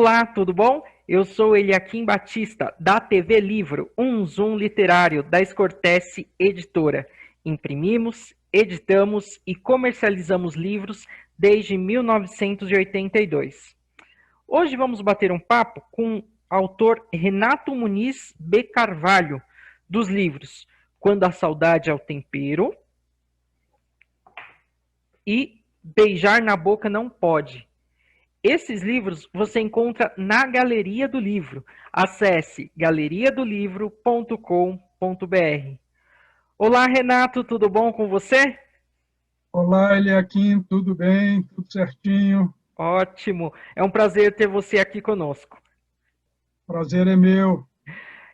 Olá, tudo bom? Eu sou Eliakim Batista, da TV Livro, um Zoom literário da Escortece Editora. Imprimimos, editamos e comercializamos livros desde 1982. Hoje vamos bater um papo com o autor Renato Muniz B. Carvalho, dos livros Quando a Saudade é o Tempero e Beijar na Boca Não Pode. Esses livros você encontra na Galeria do Livro. Acesse galeriadolivro.com.br. Olá, Renato, tudo bom com você? Olá, Eliakim, tudo bem? Tudo certinho? Ótimo, é um prazer ter você aqui conosco. Prazer é meu.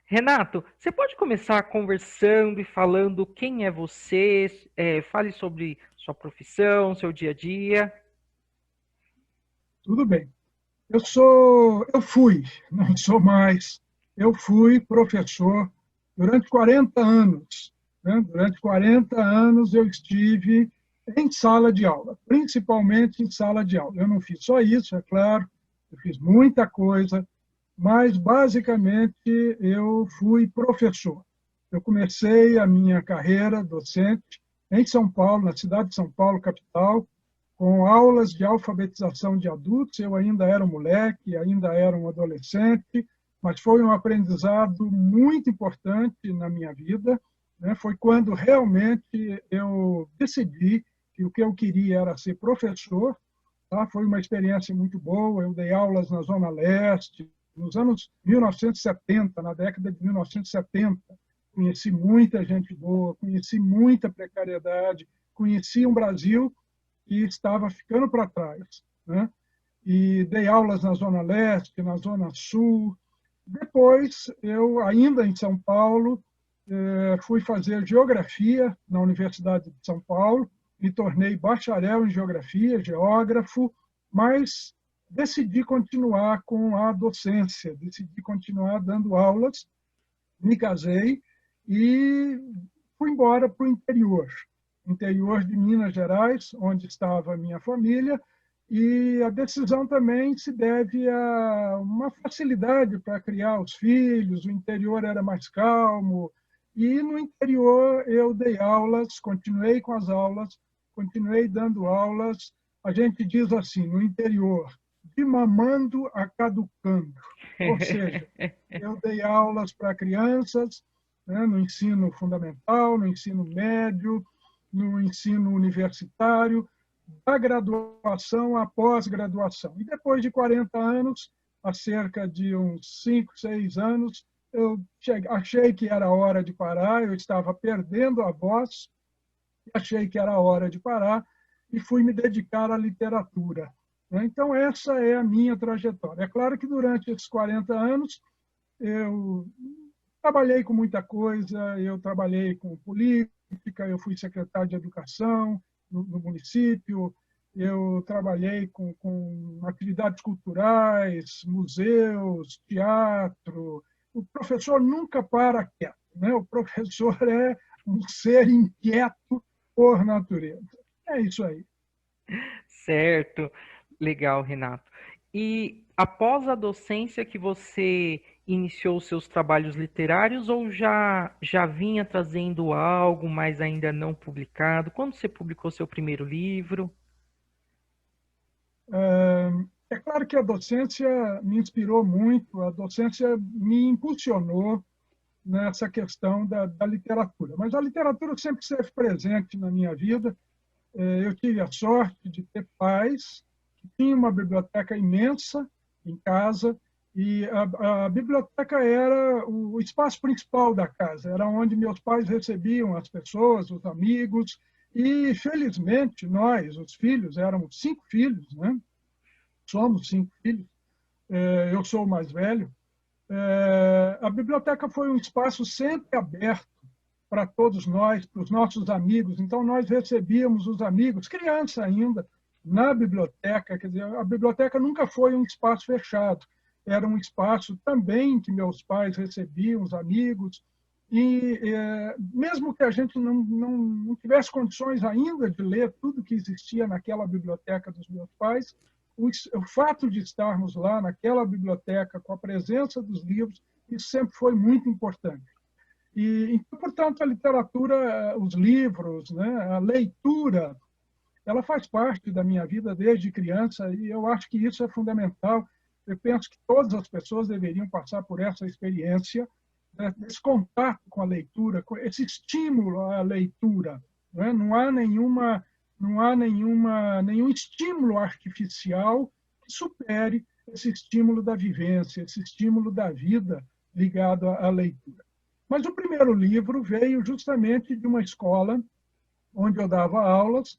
Renato, você pode começar conversando e falando quem é você, fale sobre sua profissão, seu dia a dia. Tudo bem. Eu fui, não sou mais. Eu fui professor durante 40 anos. Né? Durante 40 anos eu estive em sala de aula, principalmente em sala de aula. Eu não fiz só isso, é claro, eu fiz muita coisa, mas basicamente eu fui professor. Eu comecei a minha carreira docente em São Paulo, na cidade de São Paulo, capital, com aulas de alfabetização de adultos. Eu ainda era um moleque, ainda era um adolescente, mas foi um aprendizado muito importante na minha vida. Né? Foi quando realmente eu decidi que o que eu queria era ser professor. Tá? Foi uma experiência muito boa. Eu dei aulas na Zona Leste, nos anos 1970, na década de 1970. Conheci muita gente boa, conheci muita precariedade, conheci um Brasil que estava ficando para trás. Né? E dei aulas na Zona Leste, na Zona Sul. Depois, eu, ainda em São Paulo, fui fazer geografia na Universidade de São Paulo, me tornei bacharel em geografia, geógrafo, mas decidi continuar com a docência, decidi continuar dando aulas, me casei e fui embora para o interior de Minas Gerais, onde estava a minha família, e a decisão também se deve a uma facilidade para criar os filhos, o interior era mais calmo, e no interior eu dei aulas, continuei com as aulas, continuei dando aulas, a gente diz assim, no interior, de mamando a caducando, ou seja, eu dei aulas para crianças, né, no ensino fundamental, no ensino médio, no ensino universitário, da graduação à pós-graduação. E depois de 40 anos, há cerca de uns 5, 6 anos, eu achei que era hora de parar, eu estava perdendo a voz, achei que era hora de parar e fui me dedicar à literatura. Então, essa é a minha trajetória. É claro que durante esses 40 anos, eu trabalhei com muita coisa, eu trabalhei com política, eu fui secretário de educação no município, eu trabalhei com atividades culturais, museus, teatro. O professor nunca para quieto, né? O professor é um ser inquieto por natureza. É isso aí. Certo, legal, Renato. E após a docência que você iniciou os seus trabalhos literários ou já vinha trazendo algo, mas ainda não publicado? Quando você publicou seu primeiro livro? É claro que a docência me inspirou muito, a docência me impulsionou nessa questão da literatura. Mas a literatura sempre esteve presente na minha vida. Eu tive a sorte de ter pais que tinham uma biblioteca imensa em casa, e a biblioteca era o espaço principal da casa, era onde meus pais recebiam as pessoas, os amigos, e felizmente nós, os filhos, éramos 5 filhos, né? Somos 5 filhos, eu sou o mais velho. A biblioteca foi um espaço sempre aberto para todos nós, para os nossos amigos. Então, nós recebíamos os amigos, criança ainda, na biblioteca. Quer dizer, a biblioteca nunca foi um espaço fechado, era um espaço também que meus pais recebiam os amigos. E mesmo que a gente não tivesse condições ainda de ler tudo que existia naquela biblioteca dos meus pais, o fato de estarmos lá naquela biblioteca, com a presença dos livros, isso sempre foi muito importante. E, então, portanto, a literatura, os livros, né, a leitura, ela faz parte da minha vida desde criança e eu acho que isso é fundamental. Eu penso que todas as pessoas deveriam passar por essa experiência, né, desse contato com a leitura, com esse estímulo à leitura. Né? Não há nenhum estímulo artificial que supere esse estímulo da vivência, esse estímulo da vida ligado à leitura. Mas o primeiro livro veio justamente de uma escola onde eu dava aulas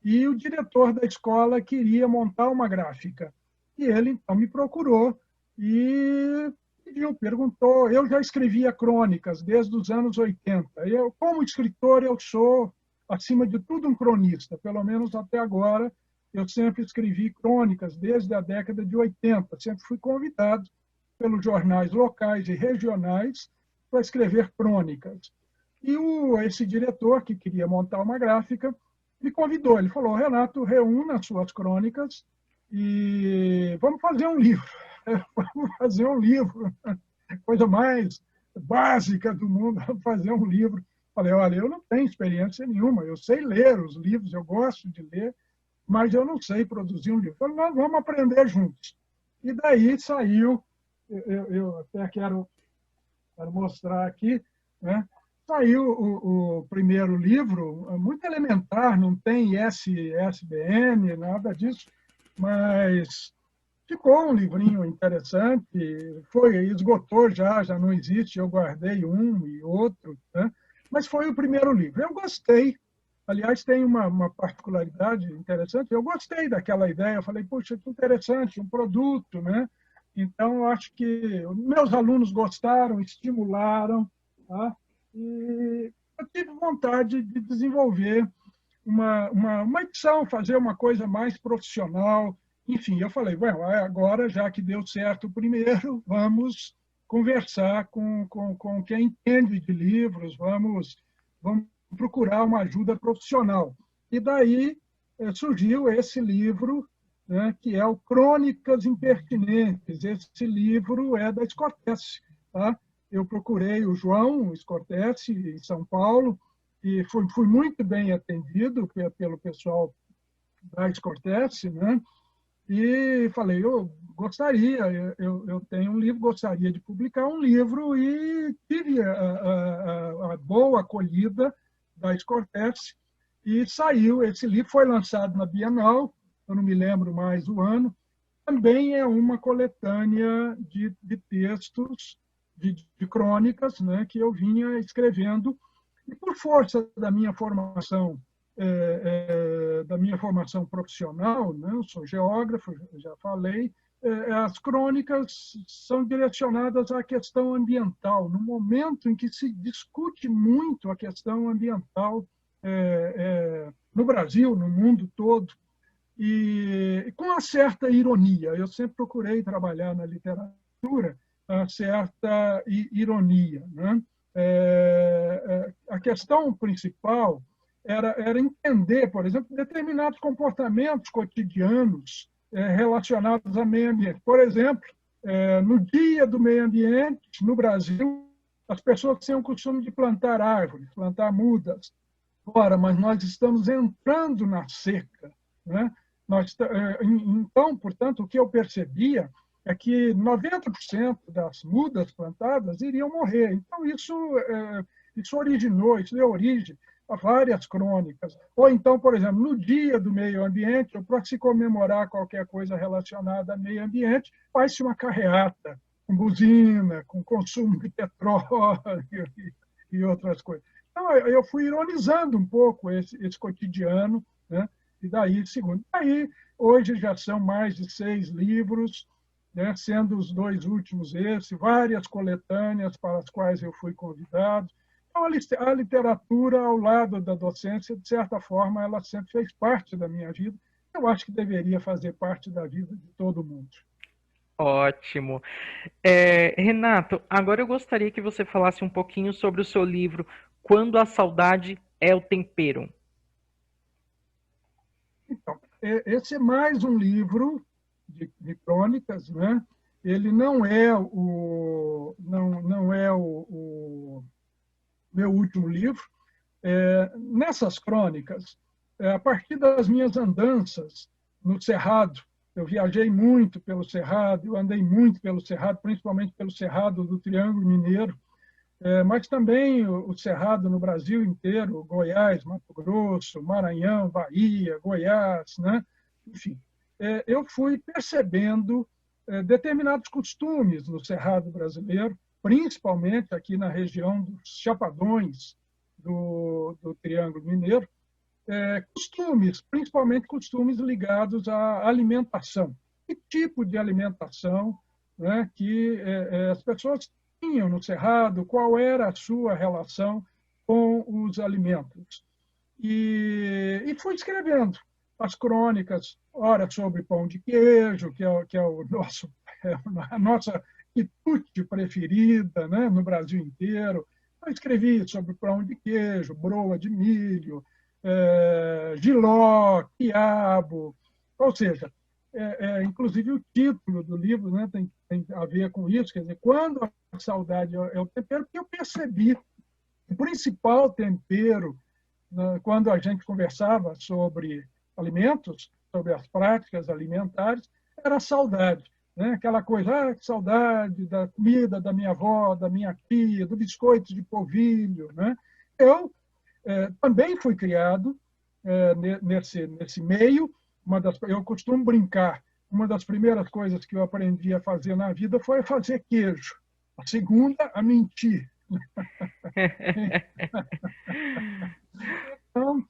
e o diretor da escola queria montar uma gráfica. E ele, então, me procurou e pediu, perguntou. Eu já escrevia crônicas desde os anos 80. Eu, como escritor, eu sou, acima de tudo, um cronista. Pelo menos até agora, eu sempre escrevi crônicas desde a década de 80. Sempre fui convidado pelos jornais locais e regionais para escrever crônicas. E esse diretor, que queria montar uma gráfica, me convidou. Ele falou, Renato, reúna as suas crônicas e vamos fazer um livro. Vamos fazer um livro. Coisa mais básica do mundo, fazer um livro. Falei, olha, eu não tenho experiência nenhuma, eu sei ler os livros, eu gosto de ler, mas eu não sei produzir um livro. Falei, nós vamos aprender juntos. E daí saiu, eu até quero mostrar aqui, né? Saiu o primeiro livro, muito elementar, não tem ISBN, nada disso, mas ficou um livrinho interessante, esgotou já não existe, eu guardei um e outro, né? Mas foi o primeiro livro. Eu gostei, aliás, tem uma particularidade interessante, eu gostei daquela ideia, eu falei, puxa, que interessante, um produto, né? Então, eu acho que meus alunos gostaram, estimularam, tá? E eu tive vontade de desenvolver uma edição, fazer uma coisa mais profissional. Enfim, eu falei, bueno, agora, já que deu certo o primeiro, vamos conversar com quem entende de livros, vamos procurar uma ajuda profissional. E daí surgiu esse livro, né, que é o Crônicas Impertinentes. Esse livro é da Scortese, tá? Eu procurei o João Scortese, em São Paulo, e fui muito bem atendido pelo pessoal da Scortese, né? E falei, eu gostaria, eu tenho um livro, gostaria de publicar um livro, e tive a boa acolhida da Scortese, e saiu esse livro, foi lançado na Bienal, eu não me lembro mais o ano, também é uma coletânea de textos, de crônicas, né, que eu vinha escrevendo, e por força da minha formação profissional, né, eu sou geógrafo, já falei, as crônicas são direcionadas à questão ambiental, no momento em que se discute muito a questão ambiental no Brasil, no mundo todo, e com uma certa ironia. Eu sempre procurei trabalhar na literatura uma certa ironia, né? A questão principal era entender, por exemplo, determinados comportamentos cotidianos relacionados ao meio ambiente. Por exemplo, no Dia do Meio Ambiente, no Brasil, as pessoas têm o costume de plantar árvores, plantar mudas. Ora, mas nós estamos entrando na seca, né? Então, portanto, o que eu percebia é que 90% das mudas plantadas iriam morrer. Então, isso deu origem a várias crônicas. Ou então, por exemplo, no Dia do Meio Ambiente, ou para se comemorar qualquer coisa relacionada ao meio ambiente, faz-se uma carreata com buzina, com consumo de petróleo e outras coisas. Então, eu fui ironizando um pouco esse cotidiano, né? E daí, segundo. Aí, hoje já são mais de 6 livros, né? Sendo os 2 últimos várias coletâneas para as quais eu fui convidado. Então, a literatura, ao lado da docência, de certa forma, ela sempre fez parte da minha vida. Eu acho que deveria fazer parte da vida de todo mundo. Ótimo. Renato, agora eu gostaria que você falasse um pouquinho sobre o seu livro Quando a Saudade é o Tempero. Então, esse é mais um livro de crônicas, né? Ele não é o meu último livro. Nessas crônicas, a partir das minhas andanças no Cerrado, eu viajei muito pelo Cerrado, eu andei muito pelo Cerrado, principalmente pelo Cerrado do Triângulo Mineiro, mas também o Cerrado no Brasil inteiro, Goiás, Mato Grosso, Maranhão, Bahia, Goiás, né? Enfim, eu fui percebendo determinados costumes no Cerrado brasileiro, principalmente aqui na região dos Chapadões do Triângulo Mineiro, costumes, principalmente costumes ligados à alimentação. Que tipo de alimentação, né, que as pessoas tinham no Cerrado, qual era a sua relação com os alimentos. E fui escrevendo as crônicas, ora sobre pão de queijo, que é o nosso, a nossa quitute preferida, né, no Brasil inteiro. Eu escrevi sobre pão de queijo, broa de milho, jiló, quiabo, ou seja, inclusive o título do livro, né, tem a ver com isso, quer dizer, quando a saudade é o tempero, porque eu percebi que o principal tempero, né, quando a gente conversava sobre alimentos, sobre as práticas alimentares, era a saudade. Né? Aquela coisa, que saudade da comida da minha avó, da minha tia, do biscoito de polvilho. Né? Eu também fui criado nesse meio. Eu costumo brincar, uma das primeiras coisas que eu aprendi a fazer na vida foi fazer queijo. A segunda, a mentir. Então,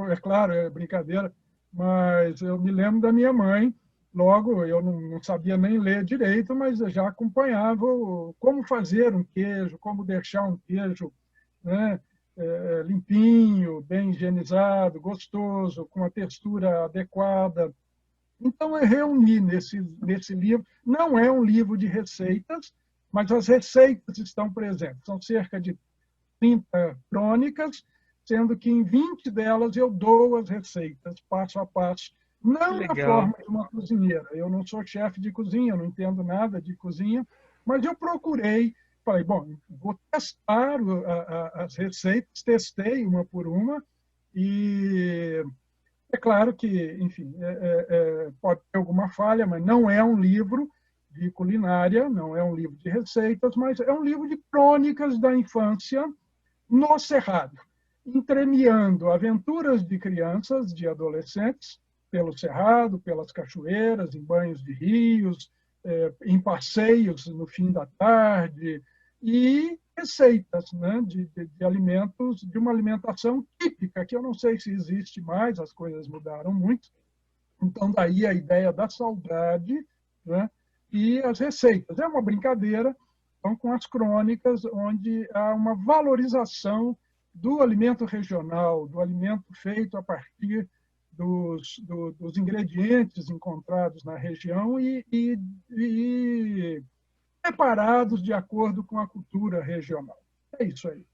é claro, é brincadeira, mas eu me lembro da minha mãe. Logo, eu não sabia nem ler direito, mas eu já acompanhava como fazer um queijo, como deixar um queijo, né, limpinho, bem higienizado, gostoso, com a textura adequada. Então, eu reuni nesse livro. Não é um livro de receitas, mas as receitas estão presentes. São cerca de 30 crônicas, sendo que em 20 delas eu dou as receitas, passo a passo. Não na forma de uma cozinheira. Eu não sou chefe de cozinha, eu não entendo nada de cozinha, mas eu procurei, falei, bom, vou testar as receitas, testei uma por uma, e é claro que, enfim, pode ter alguma falha, mas não é um livro de culinária, não é um livro de receitas, mas é um livro de crônicas da infância no Cerrado, entremeando aventuras de crianças, de adolescentes, pelo Cerrado, pelas cachoeiras, em banhos de rios, em passeios no fim da tarde, e receitas, né, de alimentos, de uma alimentação típica, que eu não sei se existe mais, as coisas mudaram muito. Então, daí a ideia da saudade, né, e as receitas. É uma brincadeira, então, com as crônicas, onde há uma valorização do alimento regional, do alimento feito a partir dos ingredientes encontrados na região e preparados de acordo com a cultura regional. É isso aí.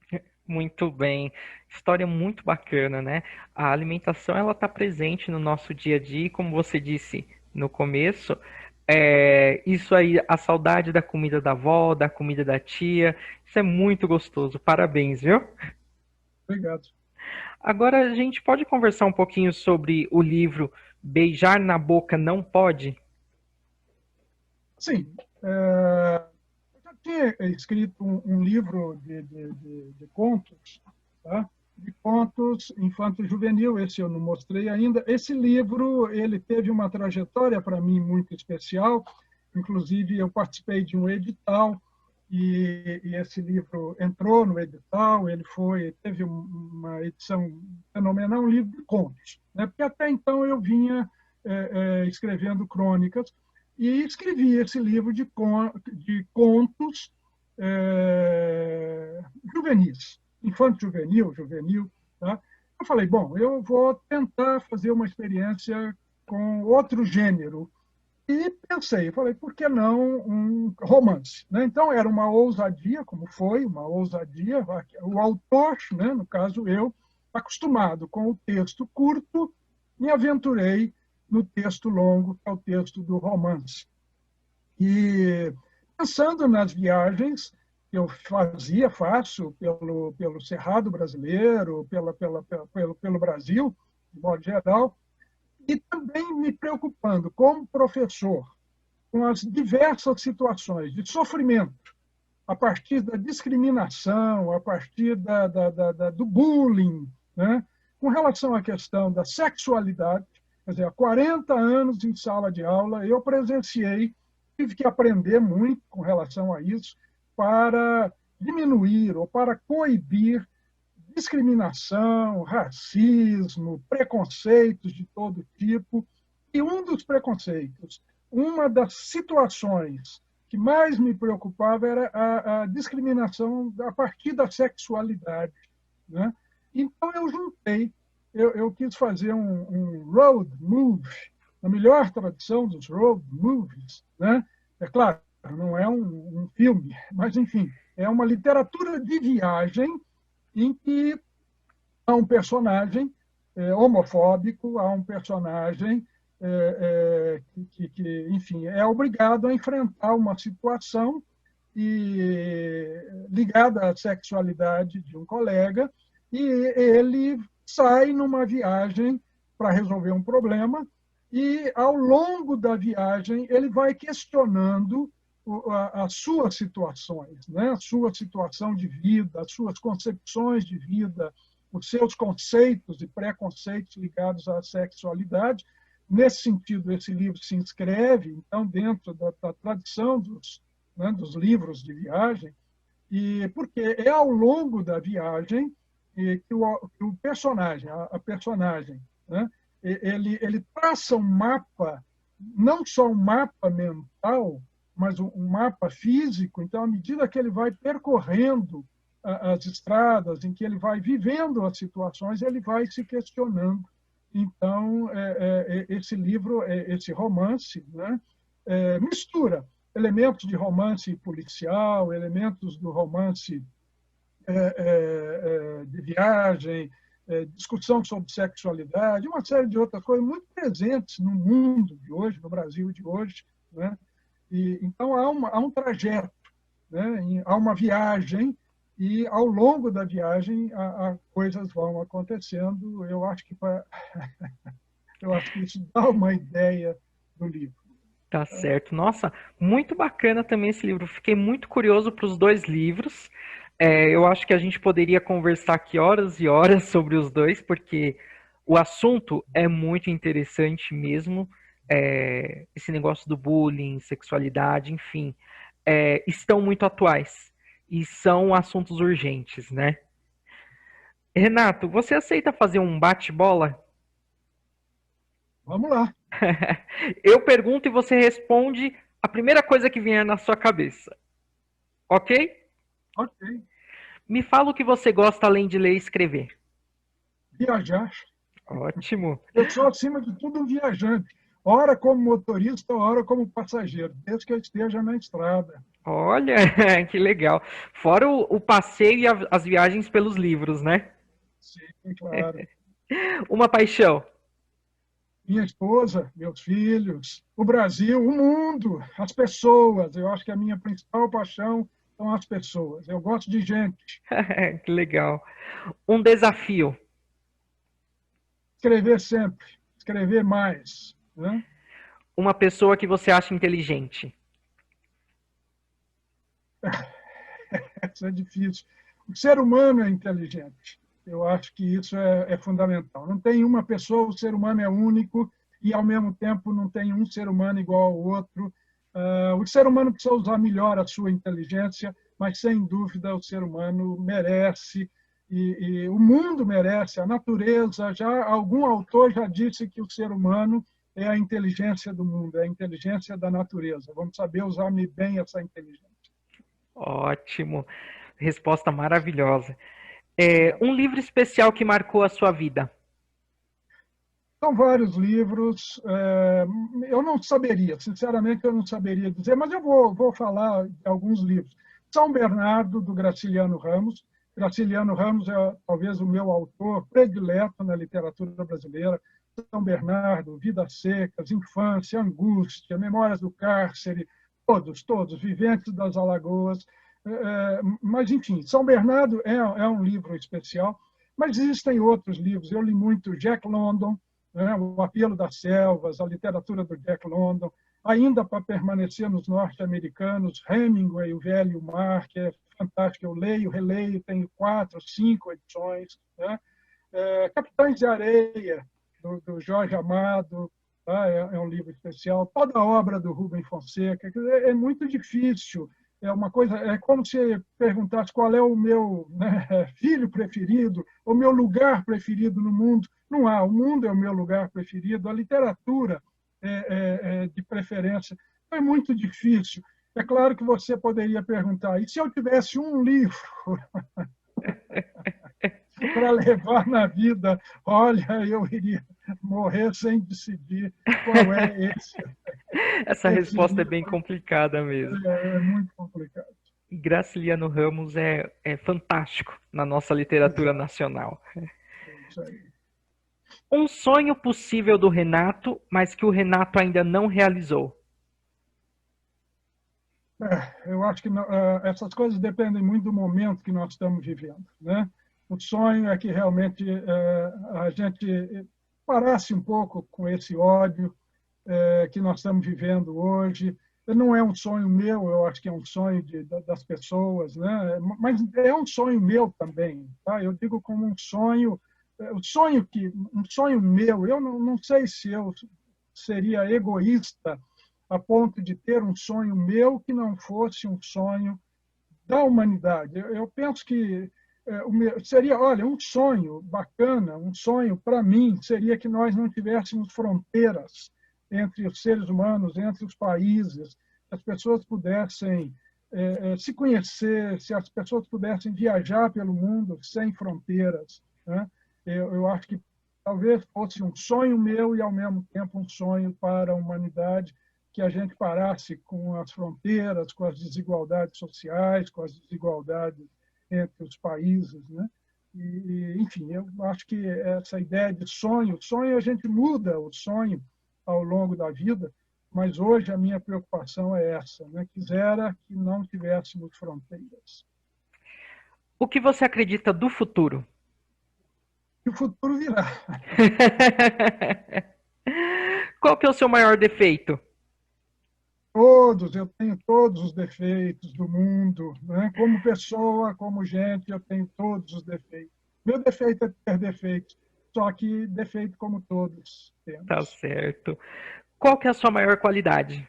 Muito bem. História muito bacana, né? A alimentação, ela está presente no nosso dia a dia, e como você disse no começo, isso aí, a saudade da comida da avó, da comida da tia, isso é muito gostoso. Parabéns, viu? Obrigado. Agora a gente pode conversar um pouquinho sobre o livro Beijar na Boca Não Pode? Sim. Eu já tinha escrito um livro de contos, tá? De contos infanto-juvenil, esse eu não mostrei ainda. Esse livro ele teve uma trajetória para mim muito especial, inclusive eu participei de um edital, e esse livro entrou no edital, ele teve uma edição fenomenal, um livro de contos, né? Porque até então eu vinha escrevendo crônicas, e escrevi esse livro de contos juvenis, infanto-juvenil, juvenil. Tá? Eu falei, bom, eu vou tentar fazer uma experiência com outro gênero. E pensei, falei, por que não um romance? Né? Então, era uma ousadia, como foi, uma ousadia. O autor, né, no caso eu, acostumado com o texto curto, me aventurei no texto longo, que é o texto do romance. E pensando nas viagens que eu faço pelo Cerrado brasileiro, pelo Brasil, de modo geral, e também me preocupando como professor com as diversas situações de sofrimento, a partir da discriminação, a partir do bullying, né? Com relação à questão da sexualidade, quer dizer, há 40 anos em sala de aula, eu presenciei, tive que aprender muito com relação a isso, para diminuir ou para coibir discriminação, racismo, preconceitos de todo tipo. E um dos preconceitos, uma das situações que mais me preocupava era a discriminação a partir da sexualidade, né? Então eu juntei, eu quis fazer um road movie, a melhor tradução dos road movies, né? É claro, não é um filme, mas enfim, é uma literatura de viagem em que há um personagem homofóbico, há um personagem enfim, é obrigado a enfrentar uma situação ligada à sexualidade de um colega, e ele sai numa viagem para resolver um problema, e ao longo da viagem ele vai questionando as suas situações, né? A sua situação de vida, as suas concepções de vida, os seus conceitos e preconceitos ligados à sexualidade. Nesse sentido, esse livro se inscreve, então, dentro da tradição dos livros de viagem, e porque é ao longo da viagem que o personagem, a personagem, né, ele traça um mapa, não só um mapa mental, mas um mapa físico. Então, à medida que ele vai percorrendo as estradas, em que ele vai vivendo as situações, ele vai se questionando. Então, esse livro, esse romance, né, mistura elementos de romance policial, elementos do romance de viagem, discussão sobre sexualidade, uma série de outras coisas muito presentes no mundo de hoje, no Brasil de hoje, né? Então, há um trajeto, né? Há uma viagem, e ao longo da viagem coisas vão acontecendo. Eu acho que isso dá uma ideia do livro. Tá certo. Nossa, muito bacana também esse livro. Fiquei muito curioso para os dois livros. Eu acho que a gente poderia conversar aqui horas e horas sobre os dois, porque o assunto é muito interessante mesmo. Esse negócio do bullying, sexualidade, enfim, estão muito atuais e são assuntos urgentes, né? Renato, você aceita fazer um bate-bola? Vamos lá. Eu pergunto e você responde a primeira coisa que vier na sua cabeça. Ok? Ok. Me fala o que você gosta além de ler e escrever. Viajar. Ótimo. Eu sou, acima de tudo, um viajante. Ora como motorista, ora como passageiro, desde que eu esteja na estrada. Olha, que legal. Fora o passeio e as viagens pelos livros, né? Sim, claro. Uma paixão. Minha esposa, meus filhos, o Brasil, o mundo, as pessoas. Eu acho que a minha principal paixão são as pessoas. Eu gosto de gente. Que legal. Um desafio. Escrever sempre, escrever mais, né? Uma pessoa que você acha inteligente. Isso é difícil. O ser humano é inteligente. Eu acho que isso é fundamental. Não tem uma pessoa, o ser humano é único, e, ao mesmo tempo, não tem um ser humano igual ao outro. O ser humano precisa usar melhor a sua inteligência, mas, sem dúvida, o ser humano merece, e o mundo merece, a natureza. Algum autor já disse que o ser humano é a inteligência do mundo, é a inteligência da natureza. Vamos saber usar bem essa inteligência. Ótimo. Resposta maravilhosa. Um livro especial que marcou a sua vida. São vários livros. Eu não saberia, sinceramente, eu não saberia dizer, mas eu vou falar de alguns livros. São Bernardo, do Graciliano Ramos, Graciliano Ramos é talvez o meu autor predileto na literatura brasileira. São Bernardo, Vidas Secas, Infância, Angústia, Memórias do Cárcere, todos, Viventes das Alagoas. Mas, enfim, São Bernardo é um livro especial, mas existem outros livros. Eu li muito Jack London, né, O Apelo das Selvas, a literatura do Jack London. Ainda para permanecer nos norte-americanos, Hemingway, O Velho e o Mar, que é fantástico. Eu leio, releio, tenho 4, 5 edições. Né? Capitães de Areia, do Jorge Amado, tá? É um livro especial. Toda a obra do Rubem Fonseca. É muito difícil. É uma coisa, é como se perguntasse qual é o meu, né, filho preferido, o meu lugar preferido no mundo. Não há. O mundo é o meu lugar preferido. A literatura de preferência. É muito difícil. É claro que você poderia perguntar, e se eu tivesse um livro para levar na vida, olha, eu iria morrer sem decidir qual é esse. Essa resposta é bem complicada mesmo. É muito complicado. E Graciliano Ramos é fantástico na nossa literatura nacional. Isso aí. Um sonho possível do Renato, mas que o Renato ainda não realizou. Eu acho que essas coisas dependem muito do momento que nós estamos vivendo, né? O sonho é que realmente a gente parasse um pouco com esse ódio que nós estamos vivendo hoje. Não é um sonho meu, eu acho que é um sonho das pessoas, né? Mas é um sonho meu também, tá? Eu digo como um sonho meu. Eu não sei se eu seria egoísta a ponto de ter um sonho meu que não fosse um sonho da humanidade. Eu penso que seria, olha, um sonho bacana, um sonho para mim seria que nós não tivéssemos fronteiras entre os seres humanos, entre os países, que as pessoas pudessem se conhecer, se as pessoas pudessem viajar pelo mundo sem fronteiras, né? Eu acho que talvez fosse um sonho meu e, ao mesmo tempo, um sonho para a humanidade, que a gente parasse com as fronteiras, com as desigualdades sociais, com as desigualdades entre os países, né? Enfim, eu acho que essa ideia de sonho a gente muda o sonho ao longo da vida, mas hoje a minha preocupação é essa, né? Quisera que não tivéssemos fronteiras. O que você acredita do futuro? E o futuro virá. Qual que é o seu maior defeito? Eu tenho todos os defeitos do mundo, né? Como pessoa, como gente, eu tenho todos os defeitos. Meu defeito é ter defeitos, só que defeito como todos temos. Tá certo. Qual que é a sua maior qualidade?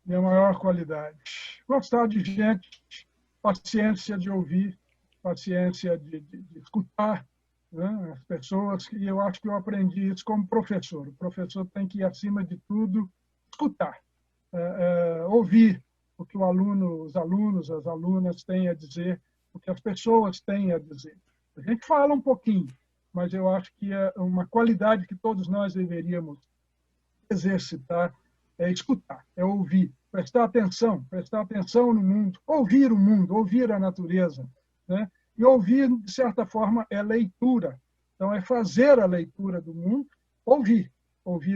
Minha maior qualidade. Gostar de gente, paciência de ouvir, paciência de escutar, né, as pessoas, e eu acho que eu aprendi isso como professor. O professor tem que ir, acima de tudo, escutar, ouvir o que os alunos, as alunas têm a dizer, o que as pessoas têm a dizer. A gente fala um pouquinho, mas eu acho que é uma qualidade que todos nós deveríamos exercitar, é escutar, é ouvir, prestar atenção no mundo, ouvir o mundo, ouvir a natureza, né? E ouvir, de certa forma, é leitura. Então, é fazer a leitura do mundo, ouvir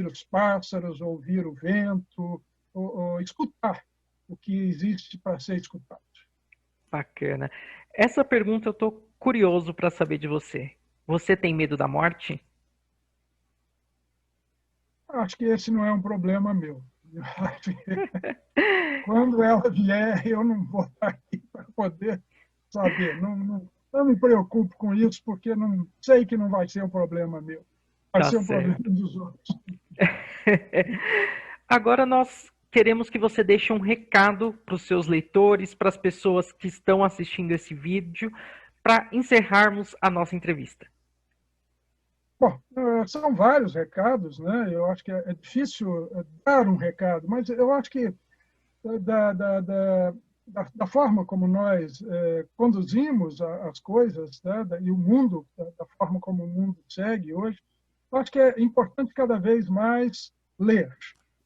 os pássaros, ouvir o vento, ou escutar o que existe para ser escutado. Bacana. Essa pergunta eu estou curioso para saber de você. Você tem medo da morte? Acho que esse não é um problema meu. Eu acho que quando ela vier, eu não vou estar aqui para poder saber. Não me preocupo com isso, porque não sei que não vai ser um problema meu. Vai ser um problema dos outros. Agora nós queremos que você deixe um recado para os seus leitores, para as pessoas que estão assistindo esse vídeo, para encerrarmos a nossa entrevista. Bom, são vários recados, né? Eu acho que é difícil dar um recado, mas eu acho que da forma como nós conduzimos as coisas, né? E o mundo, da forma como o mundo segue hoje, eu acho que é importante cada vez mais ler.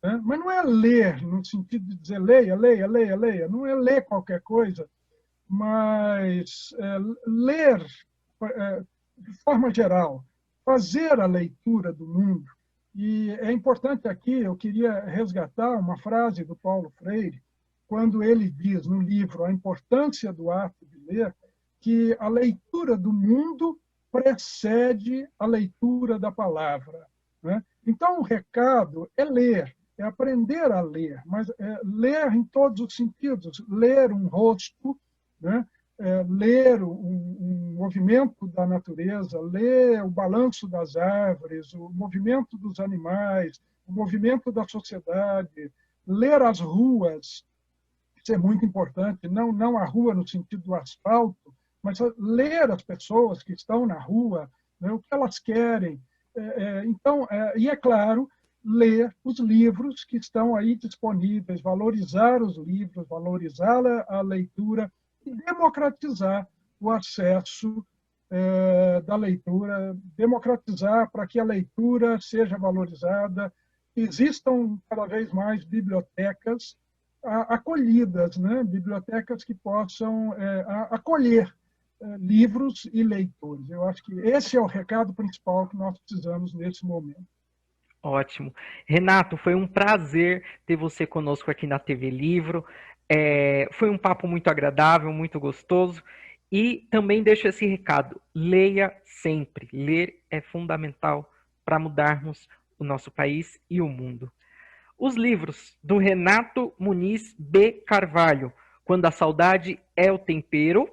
Né? Mas não é ler no sentido de dizer leia, leia, leia, leia. Não é ler qualquer coisa, mas ler, de forma geral, fazer a leitura do mundo. E é importante aqui, eu queria resgatar uma frase do Paulo Freire, quando ele diz no livro A Importância do Ato de Ler, que a leitura do mundo precede a leitura da palavra, né? Então, o recado é ler, é aprender a ler, mas ler em todos os sentidos, ler um rosto, né? Ler um movimento da natureza, ler o balanço das árvores, o movimento dos animais, o movimento da sociedade, ler as ruas, isso é muito importante, não a rua no sentido do asfalto, mas ler as pessoas que estão na rua, né, o que elas querem. Então, e é claro, ler os livros que estão aí disponíveis, valorizar os livros, valorizar a leitura e democratizar o acesso da leitura, democratizar para que a leitura seja valorizada, existam cada vez mais bibliotecas acolhidas, né? Bibliotecas que possam acolher livros e leitores. Eu acho que esse é o recado principal que nós precisamos nesse momento. Ótimo. Renato, foi um prazer ter você conosco aqui na TV Livro. Foi um papo muito agradável, muito gostoso. E também deixo esse recado: leia sempre. Ler é fundamental para mudarmos o nosso país e o mundo. Os livros do Renato Muniz B. Carvalho, Quando a Saudade é o Tempero,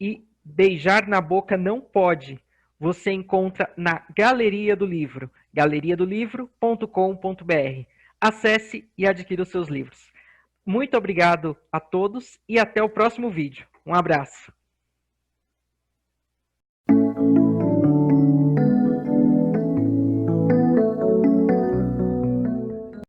e Beijar na Boca Não Pode, você encontra na Galeria do Livro, galeriadolivro.com.br. Acesse e adquira os seus livros. Muito obrigado a todos e até o próximo vídeo. Um abraço.